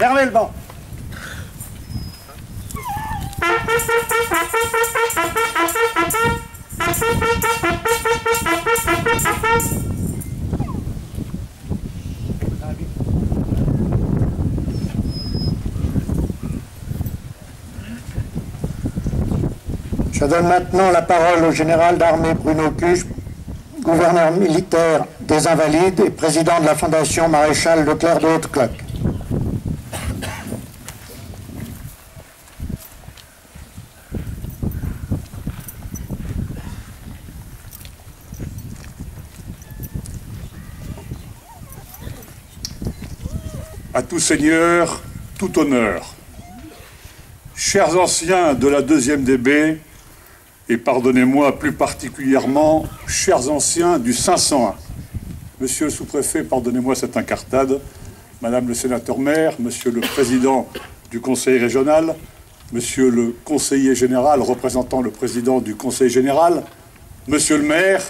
Fermez le banc. Je donne maintenant la parole au général d'armée Bruno Kusch, gouverneur militaire des Invalides et président de la Fondation Maréchal Leclerc de Haute-Cloque. À tout seigneur, tout honneur. Chers anciens de la 2e DB, et pardonnez-moi plus particulièrement, chers anciens du 501. Monsieur le sous-préfet, pardonnez-moi cette incartade. Madame le sénateur-maire, monsieur le président du conseil régional, monsieur le conseiller général représentant le président du conseil général, monsieur le maire,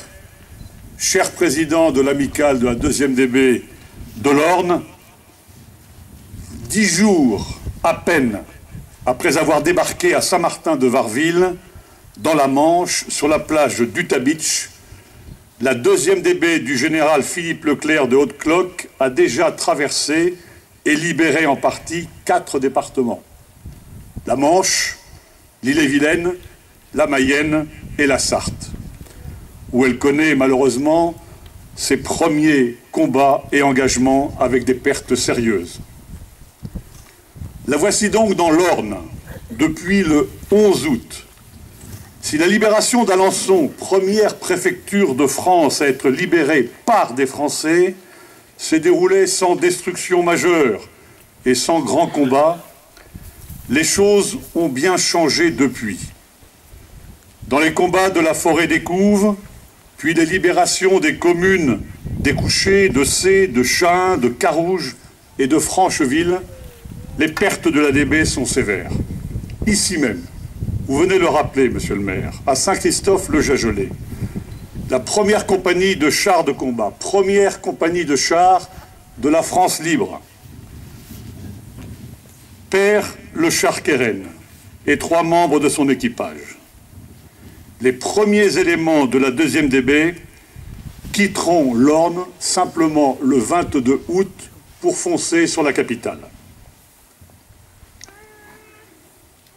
cher président de l'amicale de la 2e DB de l'Orne, 10 jours à peine après avoir débarqué à Saint-Martin de Varreville, dans la Manche, sur la plage d'Utah Beach, la 2e DB du général Philippe Leclerc de Haute-Cloque a déjà traversé et libéré en partie 4 départements. La Manche, l'Ille-et-Vilaine, la Mayenne et la Sarthe, où elle connaît malheureusement ses premiers combats et engagements avec des pertes sérieuses. La voici donc dans l'Orne depuis le 11 août. Si la libération d'Alençon, première préfecture de France à être libérée par des Français, s'est déroulée sans destruction majeure et sans grand combat, les choses ont bien changé depuis. Dans les combats de la forêt des Couves, puis les libérations des communes d'Écouché, de Cé, de Chain, de Carouge et de Francheville, les pertes de la DB sont sévères. Ici même, vous venez le rappeler, monsieur le maire, à Saint-Christophe-le-Jagelais, la première compagnie de chars de combat, première compagnie de chars de la France libre, perd le char Keren et 3 membres de son équipage. Les premiers éléments de la 2e DB quitteront l'Orne simplement le 22 août pour foncer sur la capitale.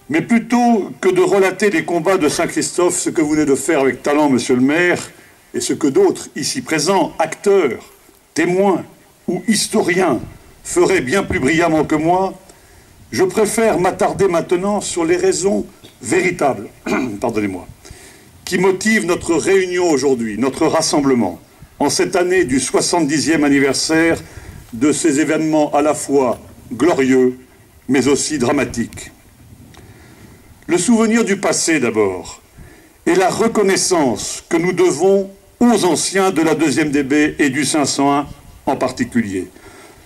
Mais plutôt que de relater les combats de Saint-Christophe, ce que vous venez de faire avec talent, monsieur le maire, et ce que d'autres ici présents, acteurs, témoins ou historiens, feraient bien plus brillamment que moi, je préfère m'attarder maintenant sur les raisons véritables, pardonnez-moi, qui motivent notre réunion aujourd'hui, notre rassemblement, en cette année du 70e anniversaire de ces événements à la fois glorieux, mais aussi dramatiques. Le souvenir du passé d'abord, et la reconnaissance que nous devons aux anciens de la 2e DB et du 501 en particulier.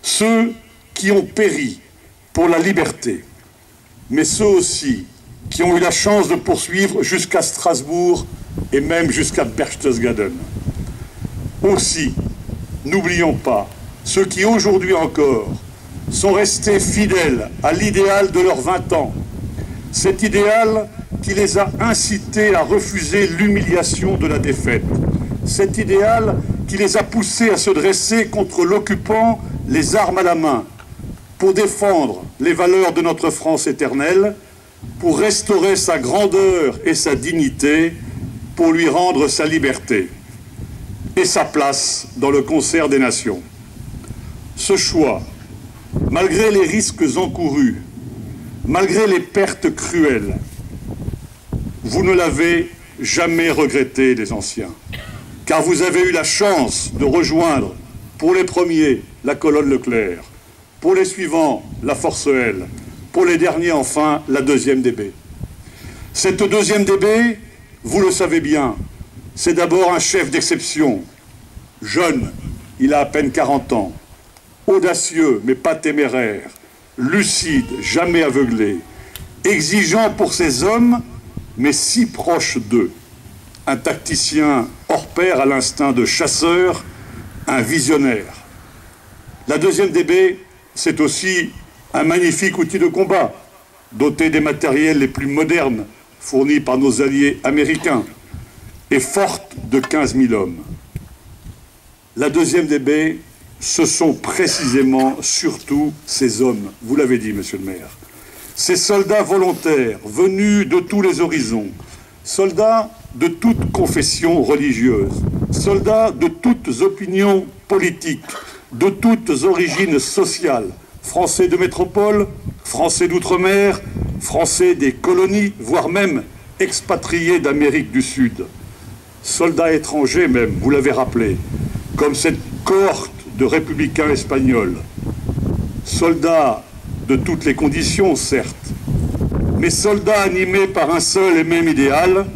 Ceux qui ont péri pour la liberté, mais ceux aussi qui ont eu la chance de poursuivre jusqu'à Strasbourg et même jusqu'à Berchtesgaden. Aussi, n'oublions pas ceux qui aujourd'hui encore sont restés fidèles à l'idéal de leurs 20 ans, cet idéal qui les a incités à refuser l'humiliation de la défaite, cet idéal qui les a poussés à se dresser contre l'occupant, les armes à la main, pour défendre les valeurs de notre France éternelle, pour restaurer sa grandeur et sa dignité, pour lui rendre sa liberté et sa place dans le concert des nations. Ce choix, malgré les risques encourus, malgré les pertes cruelles, vous ne l'avez jamais regretté, les anciens, car vous avez eu la chance de rejoindre, pour les premiers, la colonne Leclerc, pour les suivants, la Force L, pour les derniers, enfin, la 2e DB. Cette 2e DB, vous le savez bien, c'est d'abord un chef d'exception, jeune, il a à peine 40 ans, audacieux mais pas téméraire, lucide, jamais aveuglé, exigeant pour ses hommes, mais si proche d'eux. Un tacticien hors pair à l'instinct de chasseur, un visionnaire. La 2e DB, c'est aussi Un magnifique outil de combat, doté des matériels les plus modernes, fournis par nos alliés américains, et forte de 15 000 hommes. La 2e DB, ce sont précisément, surtout, ces hommes, vous l'avez dit, monsieur le maire, ces soldats volontaires venus de tous les horizons, soldats de toute confession religieuse, soldats de toutes opinions politiques, de toutes origines sociales, Français de métropole, Français d'outre-mer, Français des colonies, voire même expatriés d'Amérique du Sud, soldats étrangers même, vous l'avez rappelé, comme cette cohorte de républicains espagnols, soldats de toutes les conditions, certes, mais soldats animés par un seul et même idéal,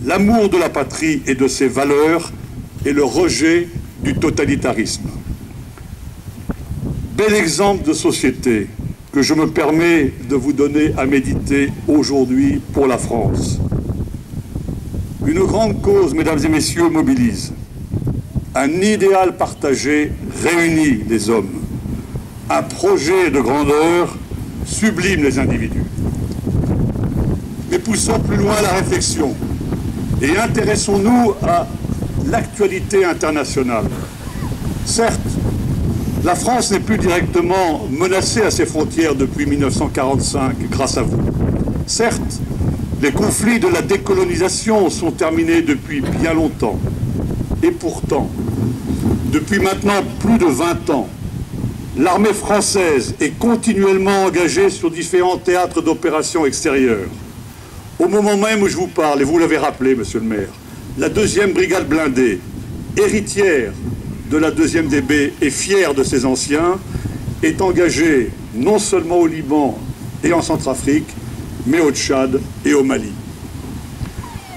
l'amour de la patrie et de ses valeurs et le rejet du totalitarisme. Bel exemple de société que je me permets de vous donner à méditer aujourd'hui pour la France. Une grande cause, mesdames et messieurs, mobilise. Un idéal partagé réunit les hommes. Un projet de grandeur sublime les individus. Mais poussons plus loin la réflexion et intéressons-nous à l'actualité internationale. Certes, la France n'est plus directement menacée à ses frontières depuis 1945 grâce à vous. Certes, les conflits de la décolonisation sont terminés depuis bien longtemps. Et pourtant, depuis maintenant plus de 20 ans, l'armée française est continuellement engagée sur différents théâtres d'opérations extérieures. Au moment même où je vous parle, et vous l'avez rappelé, monsieur le maire, la 2e brigade blindée, héritière de la 2e DB et fière de ses anciens, est engagée non seulement au Liban et en Centrafrique, mais au Tchad et au Mali.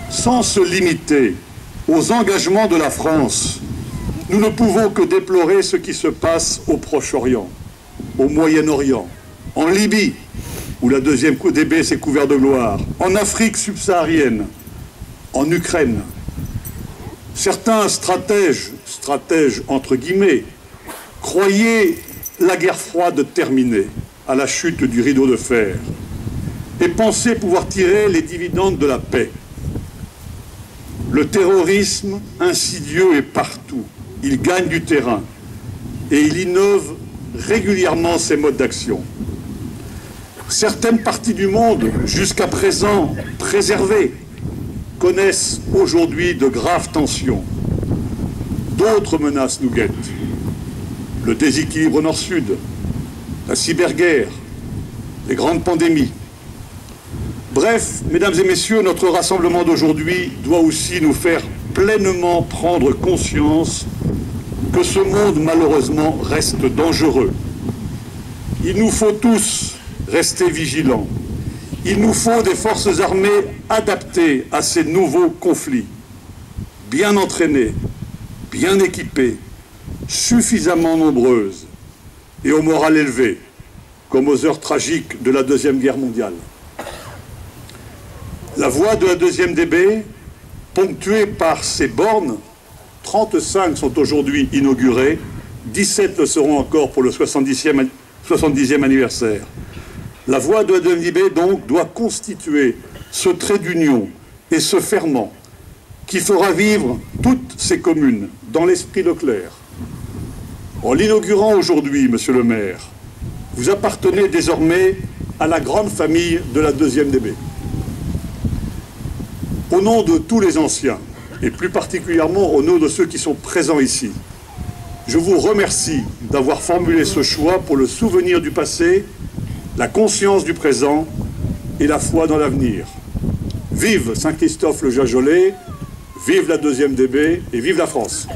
Sans se limiter aux engagements de la France, nous ne pouvons que déplorer ce qui se passe au Proche-Orient, au Moyen-Orient, en Libye, où la 2e DB s'est couverte de gloire, en Afrique subsaharienne, en Ukraine. Certains stratèges entre guillemets, croyaient la guerre froide terminée à la chute du rideau de fer et pensaient pouvoir tirer les dividendes de la paix. Le terrorisme insidieux est partout. Il gagne du terrain et il innove régulièrement ses modes d'action. Certaines parties du monde, jusqu'à présent préservées, connaissent aujourd'hui de graves tensions. D'autres menaces nous guettent. Le déséquilibre nord-sud, la cyberguerre, les grandes pandémies. Bref, mesdames et messieurs, notre rassemblement d'aujourd'hui doit aussi nous faire pleinement prendre conscience que ce monde, malheureusement, reste dangereux. Il nous faut tous rester vigilants. Il nous faut des forces armées adaptées à ces nouveaux conflits, bien entraînées, bien équipées, suffisamment nombreuses et au moral élevé, comme aux heures tragiques de la Deuxième Guerre mondiale. La voie de la 2e DB, ponctuée par ces bornes, 35 sont aujourd'hui inaugurées, 17 le seront encore pour le 70e anniversaire. La voie de la 2e DB, donc, doit constituer ce trait d'union et ce ferment qui fera vivre toutes ces communes dans l'esprit Leclerc. En l'inaugurant aujourd'hui, monsieur le maire, vous appartenez désormais à la grande famille de la 2e DB. Au nom de tous les anciens, et plus particulièrement au nom de ceux qui sont présents ici, je vous remercie d'avoir formulé ce choix pour le souvenir du passé, la conscience du présent et la foi dans l'avenir. Vive Saint-Christophe le Jajolais, vive la 2e DB et vive la France.